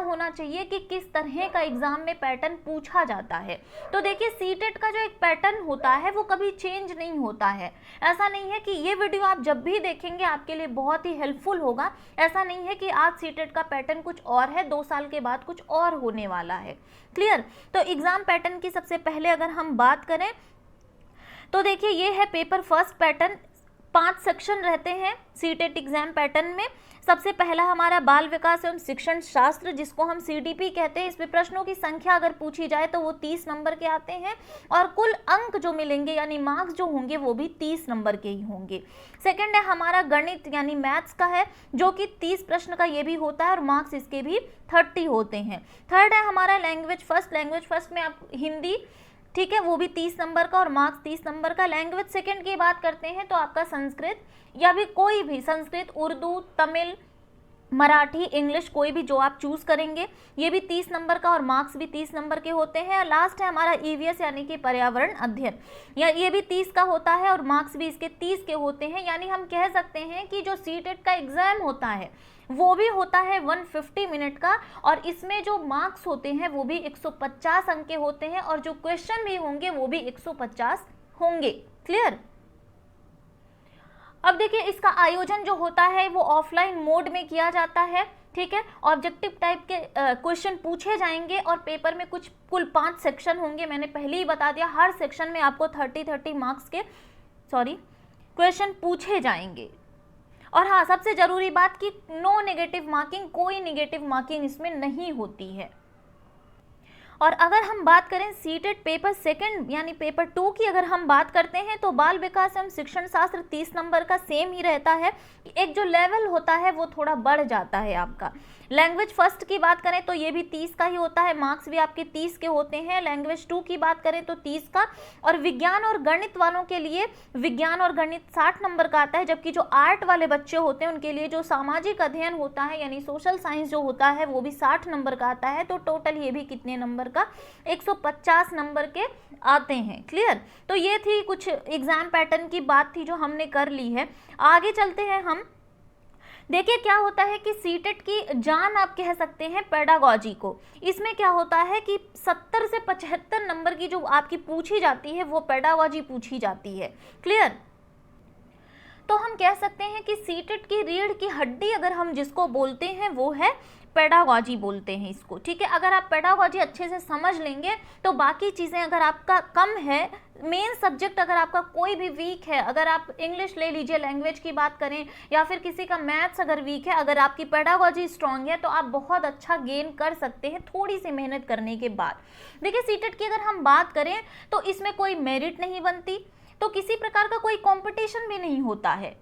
होना चाहिए कि किस तरह का एग्जाम में पैटर्न पूछा जाता है। तो देखिए सीटेट का जो एक पैटर्न होता है वो कभी चेंज नहीं होता है। ऐसा नहीं है कि ये वीडियो आप जब भी देखेंगे आपके लिए बहुत ही हेल्पफुल होगा, ऐसा नहीं है कि आज सीटेट का पैटर्न कुछ और है, 2 साल के बाद कुछ और होने वाला है। क्लियर? तो एग्जाम पैटर्न की सबसे पहले अगर हम बात करें तो देखिए ये है पेपर फर्स्ट पैटर्न। 5 सेक्शन रहते हैं सीटेट एग्जाम पैटर्न में। सबसे पहला हमारा बाल विकास एवं शिक्षण शास्त्र, जिसको हम सीडीपी कहते हैं। इसमें प्रश्नों की संख्या अगर पूछी जाए तो वो 30 नंबर के आते हैं और कुल अंक जो मिलेंगे यानी मार्क्स जो होंगे वो भी 30 नंबर के ही होंगे। सेकंड है हमारा गणित यानी मैथ्स का है, जो कि 30 प्रश्न का ये भी होता है और मार्क्स इसके भी 30 होते हैं। थर्ड है हमारा लैंग्वेज फर्स्ट में आप हिंदी, ठीक है, वो भी 30 नंबर का और मार्क्स 30 नंबर का। लैंग्वेज सेकंड की बात करते हैं तो आपका संस्कृत या भी कोई भी, संस्कृत, उर्दू, तमिल, मराठी, इंग्लिश, कोई भी जो आप चूज करेंगे, ये भी 30 नंबर का और मार्क्स भी 30 नंबर के होते हैं। लास्ट है हमारा ईवीएस यानी कि पर्यावरण अध्ययन, या ये भी 30 का होता है और मार्क्स भी इसके 30 के होते हैं। यानी हम कह सकते हैं कि जो सीटेट का एग्जाम होता है वो भी होता है 150 मिनट का और इसमें जो मार्क्स होते हैं वो भी 150 अंक के होते हैं और जो क्वेश्चन भी होंगे वो भी 150 होंगे। क्लियर? अब देखिए इसका आयोजन जो होता है वो ऑफलाइन मोड में किया जाता है, ठीक है। ऑब्जेक्टिव टाइप के क्वेश्चन पूछे जाएंगे और पेपर में कुल 5 सेक्शन होंगे। मैंने पहले ही बता दिया, हर सेक्शन में आपको 30 मार्क्स के क्वेश्चन पूछे जाएंगे। और हाँ, सबसे जरूरी बात कि नो नेगेटिव मार्किंग, कोई नेगेटिव मार्किंग इसमें नहीं होती है। और अगर हम बात करें सीटेट पेपर सेकंड यानी पेपर 2 की अगर हम बात करते हैं तो बाल विकास एवं शिक्षण शास्त्र 30 नंबर का सेम ही रहता है। एक जो लेवल होता है वो थोड़ा बढ़ जाता है आपका। लैंग्वेज फर्स्ट की बात करें तो ये भी 30 का ही होता है, मार्क्स भी आपके 30 के होते हैं। लैंग्वेज 2 की बात करें तो 30 का, और विज्ञान और गणित वालों के लिए विज्ञान और गणित 60 नंबर का आता है, जबकि जो आर्ट वाले बच्चे होते हैं उनके लिए जो सामाजिक अध्ययन होता है यानी सोशल साइंस जो होता है वो भी 60 नंबर का आता है। तो टोटल ये भी कितने नंबर का, 150 नंबर के आते हैं। क्लियर? तो ये थी कुछ एग्जाम पैटर्न की बात थी जो हमने कर ली है। आगे चलते हैं हम। देखिए क्या होता है कि सीटेट की जान आप कह सकते हैं पेडागॉजी को। इसमें क्या होता है कि 70 से 75 नंबर की जो आपकी पूछी जाती है वो पेडागॉजी पूछी जाती है। क्लियर? तो हम कह सकते हैं कि सीटेट की रीढ़ की हड्डी अगर हम जिसको बोलते हैं वो है पेडागॉजी बोलते हैं इसको, ठीक है। अगर आप पेडागॉजी अच्छे से समझ लेंगे तो बाकी चीज़ें अगर आपका कम है, मेन सब्जेक्ट अगर आपका कोई भी वीक है, अगर आप इंग्लिश ले लीजिए, लैंग्वेज की बात करें, या फिर किसी का मैथ्स अगर वीक है, अगर आपकी पेडागॉजी स्ट्रांग है तो आप बहुत अच्छा गेन कर सकते हैं थोड़ी सी मेहनत करने के बाद। देखिए सीटेट की अगर हम बात करें तो इसमें कोई मेरिट नहीं बनती, तो किसी प्रकार का कोई कंपटीशन भी नहीं होता है।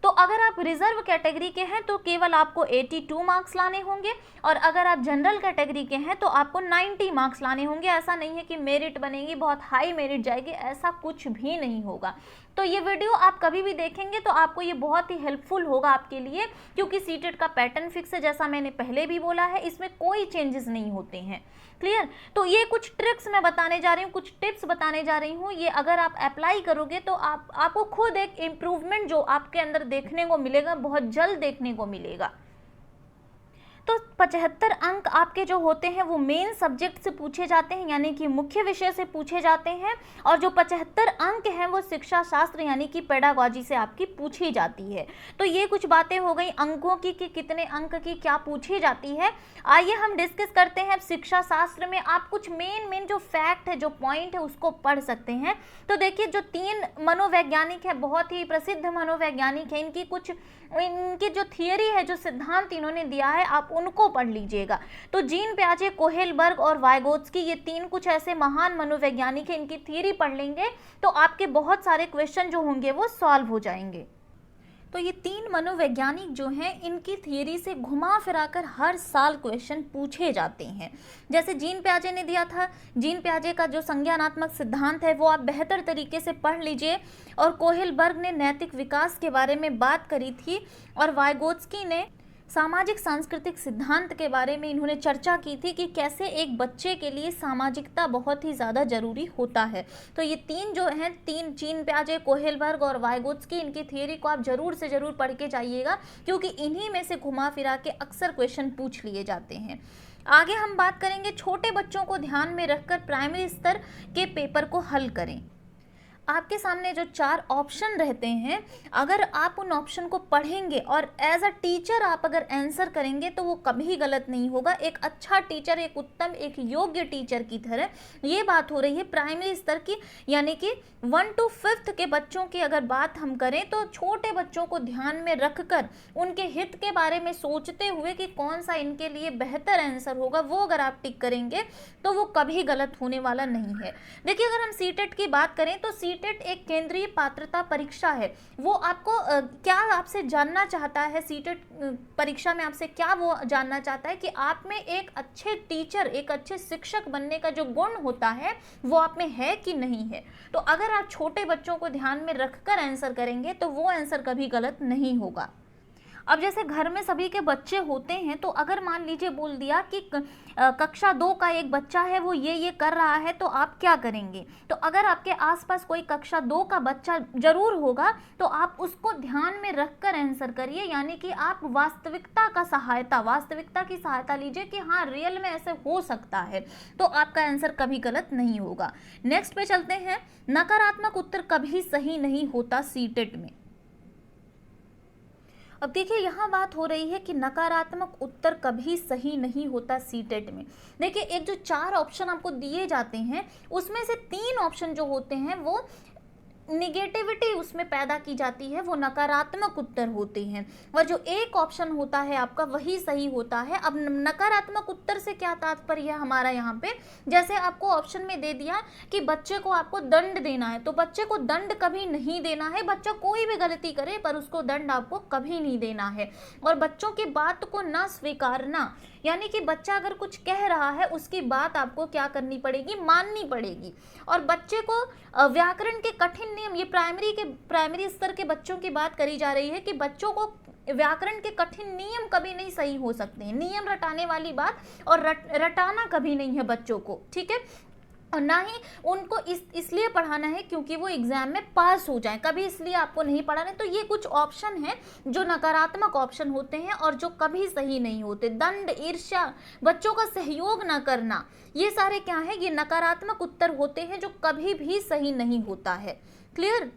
तो अगर आप रिजर्व कैटेगरी के हैं तो केवल आपको 82 मार्क्स लाने होंगे और अगर आप जनरल कैटेगरी के हैं तो आपको 90 मार्क्स लाने होंगे। ऐसा नहीं है कि मेरिट बनेगी, बहुत हाई मेरिट जाएगी, ऐसा कुछ भी नहीं होगा। तो ये वीडियो आप कभी भी देखेंगे तो आपको ये बहुत ही हेल्पफुल होगा आपके लिए, क्योंकि सीटेट का पैटर्न फिक्स है, जैसा मैंने पहले भी बोला है, इसमें कोई चेंजेस नहीं होते हैं। क्लियर? तो ये कुछ ट्रिक्स मैं बताने जा रही हूँ, कुछ टिप्स बताने जा रही हूँ। ये अगर आप अप्लाई करोगे तो आपको खुद एक इम्प्रूवमेंट जो आपके अंदर देखने को मिलेगा, बहुत जल्द देखने को मिलेगा। तो 75 अंक आपके जो होते हैं वो मेन सब्जेक्ट से पूछे जाते हैं यानी कि मुख्य विषय से पूछे जाते हैं, और जो 75 अंक हैं वो शिक्षा शास्त्र यानी कि पेडागॉजी से आपकी पूछी जाती है। तो ये कुछ बातें हो गई अंकों की कि कितने अंक की क्या पूछी जाती है। आइए हम डिस्कस करते हैं। शिक्षा शास्त्र में आप कुछ मेन जो फैक्ट है, जो पॉइंट है, उसको पढ़ सकते हैं। तो देखिए जो 3 मनोवैज्ञानिक है, बहुत ही प्रसिद्ध मनोवैज्ञानिक है, इनकी जो थियरी है, जो सिद्धांत इन्होंने दिया है, आप उनको पढ़ लीजिएगा। तो जीन प्याजे, कोहेलबर्ग और वाइगोत्स्की, ये 3 कुछ ऐसे महान मनोवैज्ञानिक हैं, इनकी थियरी पढ़ लेंगे तो आपके बहुत सारे क्वेश्चन जो होंगे वो सॉल्व हो जाएंगे। तो ये 3 मनोवैज्ञानिक जो हैं इनकी थियरी से घुमा फिराकर हर साल क्वेश्चन पूछे जाते हैं। जैसे जीन प्याजे ने दिया था, जीन प्याजे का जो संज्ञानात्मक सिद्धांत है वो आप बेहतर तरीके से पढ़ लीजिए, और कोहेलबर्ग ने नैतिक विकास के बारे में बात करी थी, और वाइगोत्स्की ने सामाजिक सांस्कृतिक सिद्धांत के बारे में इन्होंने चर्चा की थी कि कैसे एक बच्चे के लिए सामाजिकता बहुत ही ज़्यादा जरूरी होता है। तो ये 3 जो हैं, 3 जीन प्याजे, कोहेलबर्ग और वाइगोत्स्की, इनकी थियरी को आप जरूर से जरूर पढ़ के जाइएगा, क्योंकि इन्हीं में से घुमा फिरा के अक्सर क्वेश्चन पूछ लिए जाते हैं। आगे हम बात करेंगे छोटे बच्चों को ध्यान में रखकर प्राइमरी स्तर के पेपर को हल करें। आपके सामने जो 4 ऑप्शन रहते हैं, अगर आप उन ऑप्शन को पढ़ेंगे और एज अ टीचर आप अगर आंसर करेंगे तो वो कभी गलत नहीं होगा। एक अच्छा टीचर, एक उत्तम, एक योग्य टीचर की तरह ये बात हो रही है प्राइमरी स्तर की, यानी कि 1 to 5th के बच्चों की अगर बात हम करें तो छोटे बच्चों को ध्यान में रखकर उनके हित के बारे में सोचते हुए कि कौन सा इनके लिए बेहतर आंसर होगा, वो अगर आप टिक करेंगे तो वो कभी गलत होने वाला नहीं है। देखिए, अगर हम सीटेट की बात करें तो सीटेट एक केंद्रीय पात्रता परीक्षा है। वो आपको क्या आपसे जानना चाहता है, सीटेट परीक्षा में आपसे क्या वो जानना चाहता है कि आप में एक अच्छे टीचर, एक अच्छे शिक्षक बनने का जो गुण होता है वो आप में है कि नहीं है। तो अगर आप छोटे बच्चों को ध्यान में रखकर आंसर करेंगे तो वो आंसर कभी गलत नहीं होगा। अब जैसे घर में सभी के बच्चे होते हैं, तो अगर मान लीजिए बोल दिया कि कक्षा 2 का एक बच्चा है, वो ये कर रहा है, तो आप क्या करेंगे? तो अगर आपके आसपास कोई कक्षा 2 का बच्चा जरूर होगा तो आप उसको ध्यान में रखकर आंसर करिए, यानी कि आप वास्तविकता की सहायता लीजिए कि हाँ रियल में ऐसे हो सकता है, तो आपका आंसर कभी गलत नहीं होगा। नेक्स्ट पे चलते हैं, नकारात्मक उत्तर कभी सही नहीं होता सीटेट में। अब देखिए, यहाँ बात हो रही है कि नकारात्मक उत्तर कभी सही नहीं होता सीटेट में। देखिए, एक जो 4 ऑप्शन आपको दिए जाते हैं उसमें से 3 ऑप्शन जो होते हैं वो निगेटिविटी उसमें पैदा की जाती है, वो नकारात्मक उत्तर होते हैं, और जो एक ऑप्शन होता है आपका वही सही होता है। अब नकारात्मक उत्तर से क्या तात्पर्य है हमारा यहाँ पे, जैसे आपको ऑप्शन में दे दिया कि बच्चे को आपको दंड देना है, तो बच्चे को दंड कभी नहीं देना है। बच्चा कोई भी गलती करे पर उसको दंड आपको कभी नहीं देना है। और बच्चों की बात को ना स्वीकारना, यानी कि बच्चा अगर कुछ कह रहा है उसकी बात आपको क्या करनी पड़ेगी, माननी पड़ेगी। और बच्चे को व्याकरण के कठिन नियम, ये प्राइमरी स्तर के बच्चों की बात करी जा रही है कि बच्चों को व्याकरण के कठिन नियम कभी नहीं सही हो सकते हैं, नियम रटाने वाली बात, और रटाना कभी नहीं है बच्चों को, ठीक है। और ना ही उनको इसलिए पढ़ाना है क्योंकि वो एग्जाम में पास हो जाए, कभी इसलिए आपको नहीं पढ़ाना है। तो ये कुछ ऑप्शन हैं जो नकारात्मक ऑप्शन होते हैं और जो कभी सही नहीं होते। दंड, ईर्ष्या, बच्चों का सहयोग ना करना, ये सारे क्या है, ये नकारात्मक उत्तर होते हैं जो कभी भी सही नहीं होता है। क्लियर?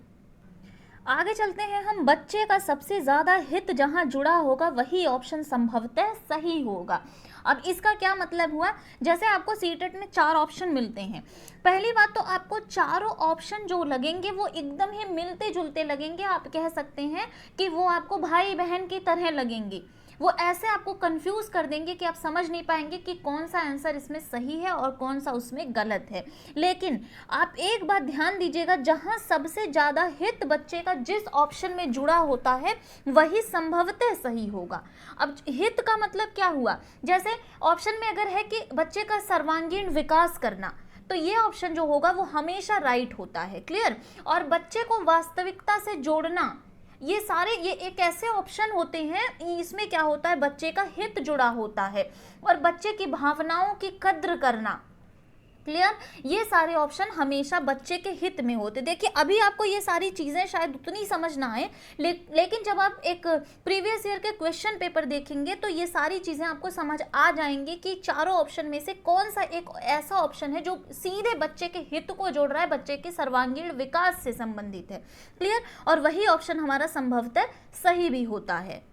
आगे चलते हैं हम, बच्चे का सबसे ज्यादा हित जहां जुड़ा होगा वही ऑप्शन संभवतः सही होगा। अब इसका क्या मतलब हुआ, जैसे आपको सीटेट में 4 ऑप्शन मिलते हैं, पहली बात तो आपको चारों ऑप्शन जो लगेंगे वो एकदम ही मिलते जुलते लगेंगे। आप कह सकते हैं कि वो आपको भाई बहन की तरह लगेंगे, वो ऐसे आपको कंफ्यूज कर देंगे कि आप समझ नहीं पाएंगे कि कौन सा आंसर इसमें सही है और कौन सा उसमें गलत है। लेकिन आप एक बात ध्यान दीजिएगा, जहां सबसे ज्यादा हित बच्चे का जिस ऑप्शन में जुड़ा होता है वही संभवतः सही होगा। अब हित का मतलब क्या हुआ, जैसे ऑप्शन में अगर है कि बच्चे का सर्वांगीण विकास करना, तो ये ऑप्शन जो होगा वो हमेशा राइट होता है। क्लियर? और बच्चे को वास्तविकता से जोड़ना, ये सारे ये एक ऐसे ऑप्शन होते हैं, इसमें क्या होता है, बच्चे का हित जुड़ा होता है, और बच्चे की भावनाओं की कद्र करना। क्लियर? ये सारे ऑप्शन हमेशा बच्चे के हित में होते। देखिए, अभी आपको ये सारी चीज़ें शायद उतनी समझ ना आए, लेकिन जब आप एक प्रीवियस ईयर के क्वेश्चन पेपर देखेंगे तो ये सारी चीज़ें आपको समझ आ जाएंगी कि चारों ऑप्शन में से कौन सा एक ऐसा ऑप्शन है जो सीधे बच्चे के हित को जोड़ रहा है, बच्चे के सर्वांगीण विकास से संबंधित है। क्लियर? और वही ऑप्शन हमारा संभवतः सही भी होता है।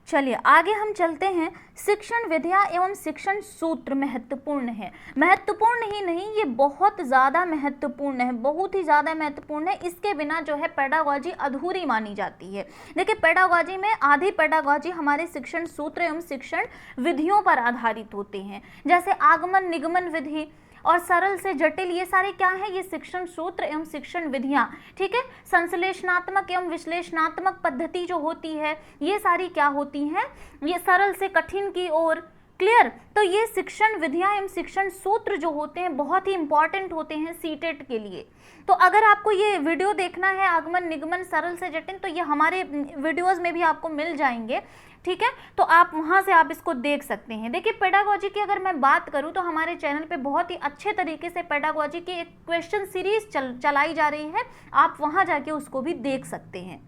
चलिए आगे हम चलते हैं, शिक्षण विधियाँ एवं शिक्षण सूत्र महत्वपूर्ण है। महत्वपूर्ण ही नहीं, ये बहुत ज़्यादा महत्वपूर्ण है, बहुत ही ज़्यादा महत्वपूर्ण है। इसके बिना जो है पेडागॉजी अधूरी मानी जाती है। देखिए, पेडागॉजी में आधी पेडागॉजी हमारे शिक्षण सूत्र एवं शिक्षण विधियों पर आधारित होते हैं, जैसे आगमन निगमन विधि और सरल से जटिल, ये सारे क्या है, ये शिक्षण सूत्र एवं शिक्षण विधियां। ठीक है, संश्लेषणात्मक एवं विश्लेषणात्मक पद्धति जो होती है ये सारी क्या होती हैं, ये सरल से कठिन की ओर। क्लियर? तो ये शिक्षण विधियां एवं शिक्षण सूत्र जो होते हैं बहुत ही इंपॉर्टेंट होते हैं सीटेट के लिए। तो अगर आपको ये वीडियो देखना है आगमन निगमन सरल से जटिल, तो ये हमारे वीडियोस में भी आपको मिल जाएंगे। ठीक है, तो आप वहाँ से आप इसको देख सकते हैं। देखिए, पेडागॉजी की अगर मैं बात करूँ तो हमारे चैनल पे बहुत ही अच्छे तरीके से पेडागॉजी की एक क्वेश्चन सीरीज चलाई जा रही है, आप वहाँ जाके उसको भी देख सकते हैं।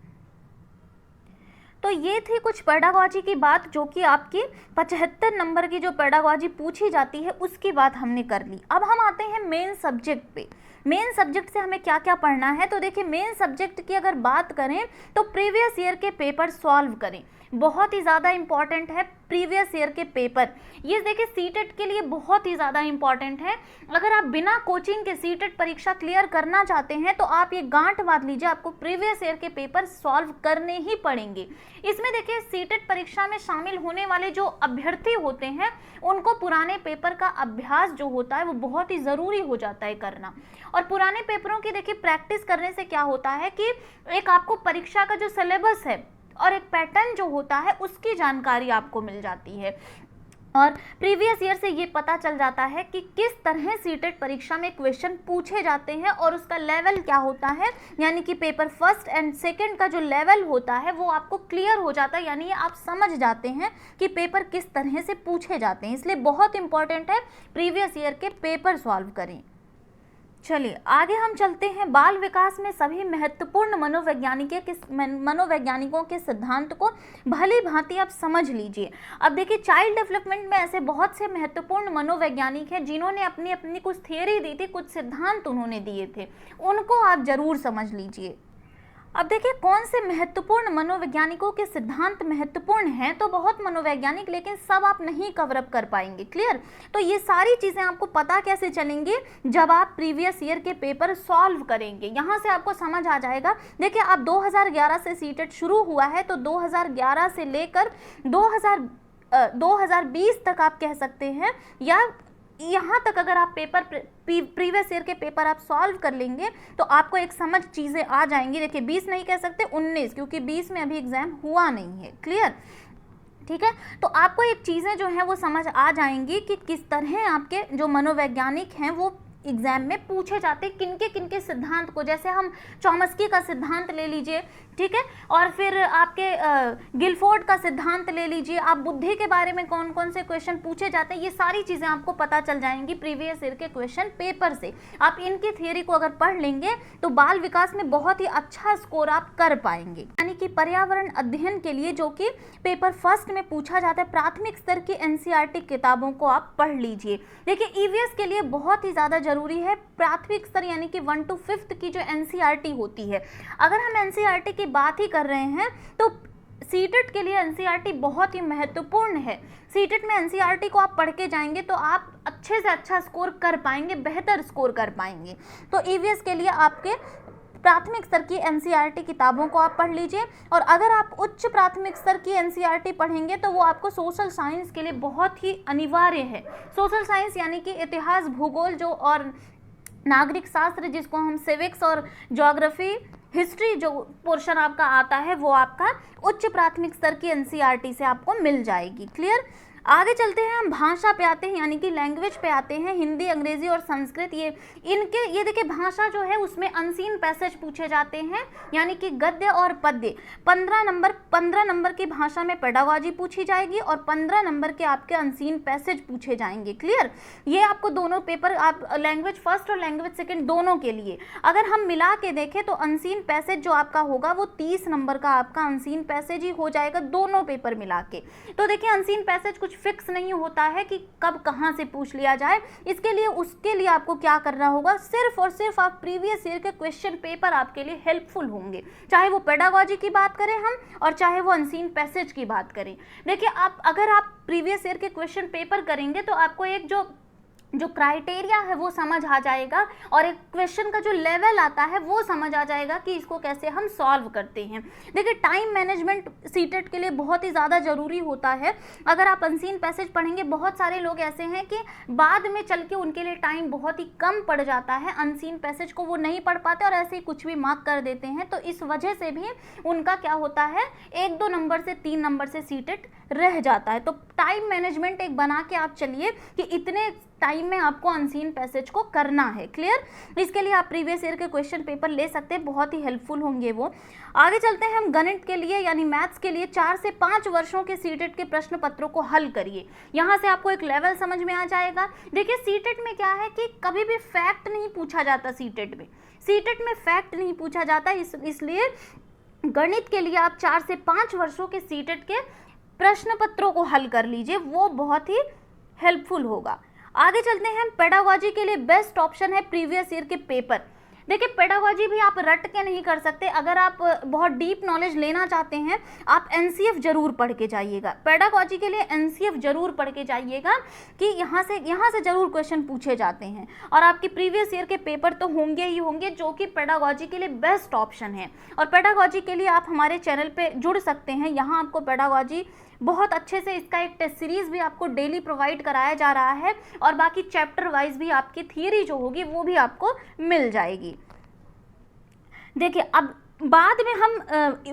तो ये थी कुछ पेडागॉजी की बात, जो कि आपकी 75 नंबर की जो पेडागॉजी पूछी जाती है उसकी बात हमने कर ली। अब हम आते हैं मेन सब्जेक्ट पे। मेन सब्जेक्ट से हमें क्या क्या पढ़ना है, तो देखिए मेन सब्जेक्ट की अगर बात करें तो प्रीवियस ईयर के पेपर सॉल्व करें, बहुत ही ज़्यादा इंपॉर्टेंट है प्रीवियस ईयर के पेपर। ये देखिए सीटेट के लिए बहुत ही ज़्यादा इंपॉर्टेंट है। अगर आप बिना कोचिंग के सीटेट परीक्षा क्लियर करना चाहते हैं तो आप ये गांठ बांध लीजिए, आपको प्रीवियस ईयर के पेपर सॉल्व करने ही पड़ेंगे। इसमें देखिए सीटेट परीक्षा में शामिल होने वाले जो अभ्यर्थी होते हैं उनको पुराने पेपर का अभ्यास जो होता है वो बहुत ही ज़रूरी हो जाता है करना। और पुराने पेपरों की देखिए प्रैक्टिस करने से क्या होता है कि एक आपको परीक्षा का जो सिलेबस है और एक पैटर्न जो होता है उसकी जानकारी आपको मिल जाती है, और प्रीवियस ईयर से ये पता चल जाता है कि किस तरह सीटेट परीक्षा में क्वेश्चन पूछे जाते हैं और उसका लेवल क्या होता है, यानी कि पेपर फर्स्ट एंड सेकंड का जो लेवल होता है वो आपको क्लियर हो जाता है, यानी आप समझ जाते हैं कि पेपर किस तरह से पूछे जाते हैं। इसलिए बहुत इंपॉर्टेंट है प्रीवियस ईयर के पेपर सॉल्व करें। चलिए आगे हम चलते हैं। बाल विकास में सभी महत्वपूर्ण मनोवैज्ञानिकों के सिद्धांत को भली भांति आप समझ लीजिए। अब देखिए चाइल्ड डेवलपमेंट में ऐसे बहुत से महत्वपूर्ण मनोवैज्ञानिक हैं जिन्होंने अपनी अपनी कुछ थियरी दी थी, कुछ सिद्धांत उन्होंने दिए थे, उनको आप जरूर समझ लीजिए। अब देखिए कौन से महत्वपूर्ण मनोवैज्ञानिकों के सिद्धांत महत्वपूर्ण हैं, तो बहुत मनोवैज्ञानिक, लेकिन सब आप नहीं कवर अप कर पाएंगे। क्लियर? तो ये सारी चीज़ें आपको पता कैसे चलेंगी, जब आप प्रीवियस ईयर के पेपर सॉल्व करेंगे। यहाँ से आपको समझ आ जाएगा। देखिए अब 2011 से सीटेट शुरू हुआ है, तो 2011 से लेकर 2020 तक आप कह सकते हैं, या यहाँ तक अगर आप पेपर प्रीवियस ईयर के पेपर आप सॉल्व कर लेंगे तो आपको एक समझ चीज़ें आ जाएंगी। देखिए 20 नहीं कह सकते, 19, क्योंकि 20 में अभी एग्जाम हुआ नहीं है। क्लियर? ठीक है, तो आपको एक चीज़ें जो है वो समझ आ जाएंगी कि किस तरह आपके जो मनोवैज्ञानिक हैं वो एग्जाम में पूछे जाते हैं, किनके सिद्धांत को। जैसे हम चॉम्स्की का सिद्धांत ले लीजिए, ठीक है, और फिर आपके गिलफोर्ड का सिद्धांत ले लीजिए, आप बुद्धि के बारे में कौन कौन से क्वेश्चन पूछे जाते हैं, ये सारी चीज़ें आपको पता चल जाएंगी प्रीवियस ईयर के क्वेश्चन पेपर से। आप इनकी थियरी को अगर पढ़ लेंगे तो बाल विकास में बहुत ही अच्छा स्कोर आप कर पाएंगे। यानी कि पर्यावरण अध्ययन के लिए जो कि पेपर फर्स्ट में पूछा जाता है, प्राथमिक स्तर की एनसीईआरटी किताबों को आप पढ़ लीजिए। देखिए ईवीएस के लिए बहुत ही ज़्यादा जरूरी है प्राथमिक स्तर यानी कि 1 to 5th की जो एनसीईआरटी होती है। अगर हम एनसीईआरटी की बात ही कर रहे हैं तो सीटेट के लिए एनसीईआरटी बहुत ही महत्वपूर्ण है। सीटेट में एनसीईआरटी को आप पढ़ के जाएंगे तो आप अच्छे से अच्छा स्कोर कर पाएंगे, बेहतर स्कोर कर पाएंगे। तो ईवीएस के लिए आपके प्राथमिक स्तर की एनसीईआरटी किताबों को आप पढ़ लीजिए। और अगर आप उच्च प्राथमिक स्तर की एनसीईआरटी पढ़ेंगे तो वो आपको सोशल साइंस के लिए बहुत ही अनिवार्य है। सोशल साइंस यानी कि इतिहास, भूगोल जो और नागरिक शास्त्र, जिसको हम सिविक्स और ज्योग्राफी, हिस्ट्री जो पोर्शन आपका आता है, वो आपका उच्च प्राथमिक स्तर की एनसीईआरटी से आपको मिल जाएगी। क्लियर? आगे चलते हैं, हम भाषा पे आते हैं, यानी कि लैंग्वेज पे आते हैं। हिंदी, अंग्रेजी और संस्कृत, ये देखिए भाषा जो है उसमें अनसीन पैसेज पूछे जाते हैं, यानी कि गद्य और पद्य। 15 नंबर की भाषा में पेडागॉजी पूछी जाएगी और 15 नंबर के आपके अनसीन पैसेज पूछे जाएंगे। क्लियर? ये आपको दोनों पेपर, आप लैंग्वेज फर्स्ट और लैंग्वेज सेकेंड दोनों के लिए अगर हम मिला के देखें तो अनसीन पैसेज जो आपका होगा वो 30 नंबर का आपका अनसीन पैसेज ही हो जाएगा दोनों पेपर मिला के। तो देखिए अनसीन पैसेज कुछ फिक्स नहीं होता है कि कब कहां से पूछ लिया जाए। उसके लिए आपको क्या करना होगा, सिर्फ और सिर्फ आप प्रीवियस ईयर के क्वेश्चन पेपर आपके लिए हेल्पफुल होंगे, चाहे वो पेडागॉजी की बात करें हम और चाहे वो अनसीन पैसेज की बात करें। देखिए अगर आप प्रीवियस ईयर के क्वेश्चन पेपर करेंगे तो आपको एक जो क्राइटेरिया है वो समझ आ जाएगा और एक क्वेश्चन का जो लेवल आता है वो समझ आ जाएगा कि इसको कैसे हम सॉल्व करते हैं। देखिए टाइम मैनेजमेंट सीटेट के लिए बहुत ही ज़्यादा ज़रूरी होता है। अगर आप अनसीन पैसेज पढ़ेंगे, बहुत सारे लोग ऐसे हैं कि बाद में चल के उनके लिए टाइम बहुत ही कम पड़ जाता है, अनसीन पैसेज को वो नहीं पढ़ पाते और ऐसे ही कुछ भी मार्क कर देते हैं, तो इस वजह से भी उनका क्या होता है, 1-2 नंबर से 3 नंबर से सीटेट रह जाता है। तो टाइम मैनेजमेंट एक बना के आप चलिए कि इतने टाइम में आपको अनसीन पैसेज को करना है। क्लियर? इसके लिए आप प्रीवियस ईयर के क्वेश्चन पेपर ले सकते हैं, बहुत ही हेल्पफुल होंगे वो। आगे चलते हैं हम गणित के लिए, यानी मैथ्स के लिए 4 से 5 वर्षों के सीटेट के प्रश्न पत्रों को हल करिए। यहाँ से आपको एक लेवल समझ में आ जाएगा। देखिए सीटेट में क्या है कि कभी भी फैक्ट नहीं पूछा जाता। सीटेट में फैक्ट नहीं पूछा जाता, इसलिए गणित के लिए आप 4 से 5 वर्षों के सीटेट के प्रश्न पत्रों को हल कर लीजिए, वो बहुत ही हेल्पफुल होगा। आगे चलते हैं, पेडागोजी के लिए बेस्ट ऑप्शन है प्रीवियस ईयर के पेपर। देखिए पेडागोजी भी आप रट के नहीं कर सकते, अगर आप बहुत डीप नॉलेज लेना चाहते हैं आप एनसीएफ जरूर पढ़ के जाइएगा। पेडागोजी के लिए एनसीएफ जरूर पढ़ के जाइएगा कि यहाँ से जरूर क्वेश्चन पूछे जाते हैं, और आपके प्रीवियस ईयर के पेपर तो होंगे ही होंगे, जो कि पेडागोजी के लिए बेस्ट ऑप्शन है। और पेडागोजी के लिए आप हमारे चैनल पे जुड़ सकते हैं, यहाँ आपको पेडागोजी बहुत अच्छे से, इसका एक टेस्ट सीरीज भी आपको डेली प्रोवाइड कराया जा रहा है, और बाकी चैप्टर वाइज भी आपकी थियरी जो होगी वो भी आपको मिल जाएगी। देखिए अब बाद में हम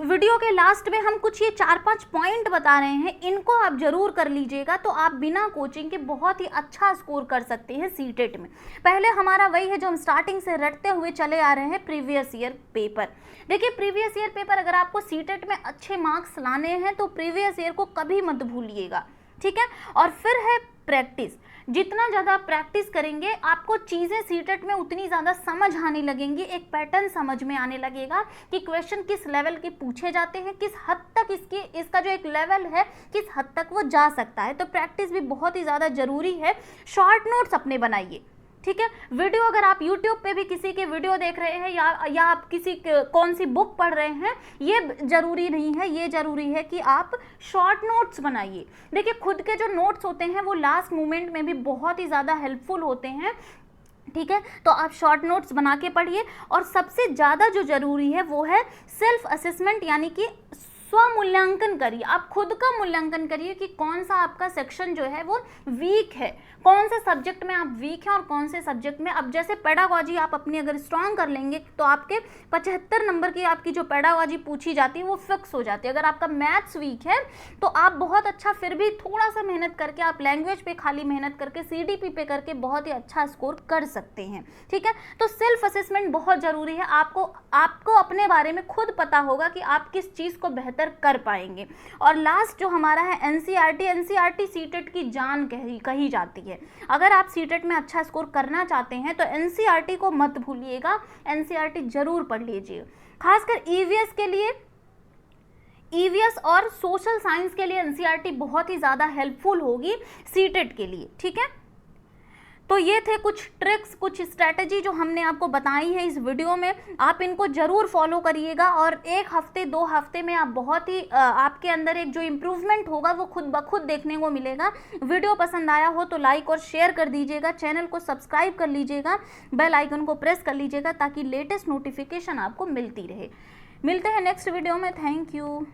वीडियो के लास्ट में हम कुछ ये 4-5 पॉइंट बता रहे हैं, इनको आप जरूर कर लीजिएगा, तो आप बिना कोचिंग के बहुत ही अच्छा स्कोर कर सकते हैं सीटेट में। पहले हमारा वही है जो हम स्टार्टिंग से रटते हुए चले आ रहे हैं, प्रीवियस ईयर पेपर। देखिए प्रीवियस ईयर पेपर अगर आपको सीटेट में अच्छे मार्क्स लाने हैं तो प्रीवियस ईयर को कभी मत भूलिएगा, ठीक है। और फिर है प्रैक्टिस, जितना ज़्यादा प्रैक्टिस करेंगे आपको चीज़ें सीटेट में उतनी ज़्यादा समझ आने लगेंगी, एक पैटर्न समझ में आने लगेगा कि क्वेश्चन किस लेवल के पूछे जाते हैं, किस हद तक इसका जो एक लेवल है किस हद तक वो जा सकता है। तो प्रैक्टिस भी बहुत ही ज़्यादा ज़रूरी है। शॉर्ट नोट्स अपने बनाइए, ठीक है। वीडियो अगर आप YouTube पे भी किसी के वीडियो देख रहे हैं या आप किसी कौन सी बुक पढ़ रहे हैं, ये जरूरी नहीं है, ये जरूरी है कि आप शॉर्ट नोट्स बनाइए। देखिए खुद के जो नोट्स होते हैं वो लास्ट मोमेंट में भी बहुत ही ज़्यादा हेल्पफुल होते हैं, ठीक है। तो आप शॉर्ट नोट्स बना के पढ़िए। और सबसे ज़्यादा जो ज़रूरी है वो है सेल्फ असेसमेंट, यानी कि स्वमूल्यांकन करिए। आप खुद का मूल्यांकन करिए कि कौन सा आपका सेक्शन जो है वो वीक है, कौन से सब्जेक्ट में आप वीक हैं और कौन से सब्जेक्ट में। अब जैसे पेडागोजी आप अपनी अगर स्ट्रांग कर लेंगे तो आपके 75 नंबर की आपकी जो पेडागोजी पूछी जाती है वो फिक्स हो जाती है। अगर आपका मैथ्स वीक है तो आप बहुत अच्छा, फिर भी थोड़ा सा मेहनत करके, आप लैंग्वेज पे खाली मेहनत करके, CDP पे करके बहुत ही अच्छा स्कोर कर सकते हैं, ठीक है। तो सेल्फ असेसमेंट बहुत ज़रूरी है। आपको अपने बारे में खुद पता होगा कि आप किस चीज़ को बेहतर कर पाएंगे। और लास्ट जो हमारा है एनसीईआरटी सीटेट की जान कही जाती है। अगर आप सीटेट में अच्छा स्कोर करना चाहते हैं तो एनसीईआरटी को मत भूलिएगा, एनसीईआरटी जरूर पढ़ लीजिए। खासकर ईवीएस के लिए, ईवीएस और सोशल साइंस के लिए एनसीईआरटी बहुत ही ज़्यादा हेल्पफुल होगी सीटेट के लिए, ठीक है। तो ये थे कुछ ट्रिक्स, कुछ स्ट्रैटेजी जो हमने आपको बताई है इस वीडियो में। आप इनको ज़रूर फॉलो करिएगा और 1 हफ्ते 2 हफ्ते में आप बहुत ही आपके अंदर एक जो इम्प्रूवमेंट होगा वो खुद ब खुद देखने को मिलेगा। वीडियो पसंद आया हो तो लाइक और शेयर कर दीजिएगा, चैनल को सब्सक्राइब कर लीजिएगा, बेल आइकन को प्रेस कर लीजिएगा ताकि लेटेस्ट नोटिफिकेशन आपको मिलती रहे। मिलते हैं नेक्स्ट वीडियो में। Thank you.